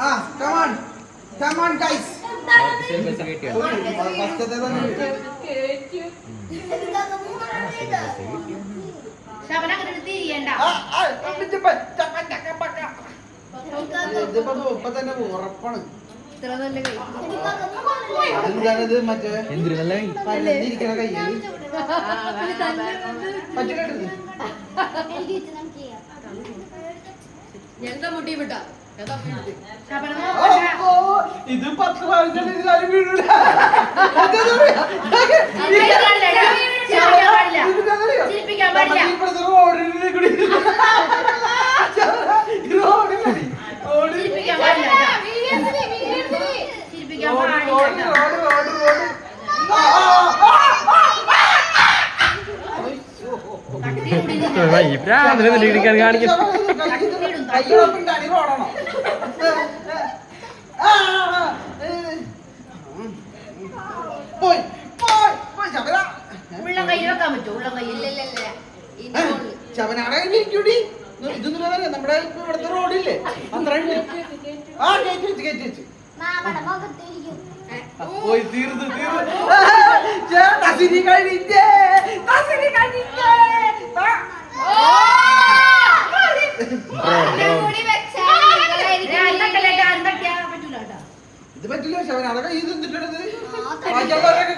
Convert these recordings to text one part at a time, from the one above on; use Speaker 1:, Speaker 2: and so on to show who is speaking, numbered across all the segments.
Speaker 1: Come on, guys. ഉറപ്പാണ് അതെന്താണത് മറ്റേ ഇരിക്കണ കയ്യിൽ പറ്റില്ല ഇത് 10 പ്രാവശ്യം വീഴൂല ശബനാടൂടി ഇതൊന്നും നമ്മുടെ ഇവിടുത്തെ റോഡില്ലേ അത്ര പോയി തീർന്നു ഇത് പറ്റില്ല ശവനാടക ഇത് എന്തിട്ടത്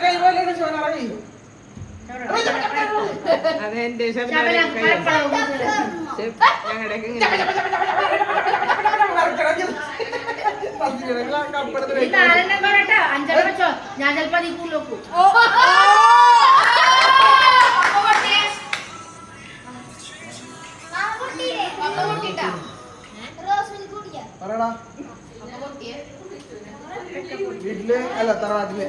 Speaker 1: കൈപോലെയാണ് ശവനാടക അതെന്റെ
Speaker 2: ഞാൻ ചിലപ്പോ നീ കൂലോക്കൂ
Speaker 1: വീട്ടില് അല്ല തറവാട്ടില്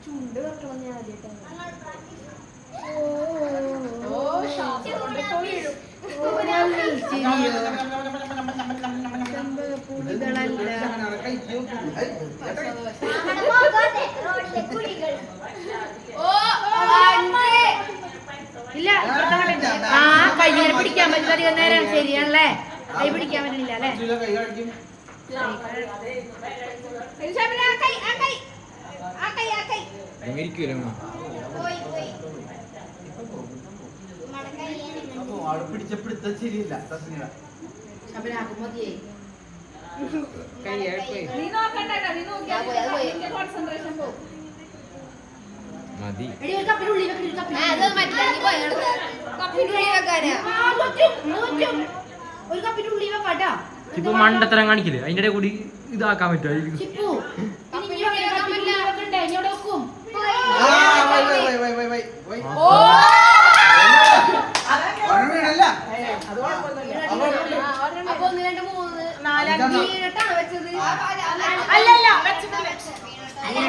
Speaker 3: ചുണ്ട് വെക്കണം ഞാൻ ആദ്യമായിട്ട്
Speaker 2: ഇല്ല ആ കയ്യിനെ പിടിക്കാൻ പറ്റില്ല നേരം ശരിയാണല്ലേ കൈ പിടിക്കാൻ പറ്റില്ല അല്ലേ
Speaker 1: പിടിച്ചപ്പിടുത്ത ശരിയില്ല
Speaker 4: ഇപ്പൊ മണ്ടത്തരം കാണിക്കില്ലേ അതിന്റെ കൂടി ഇതാക്കാൻ പറ്റുമോ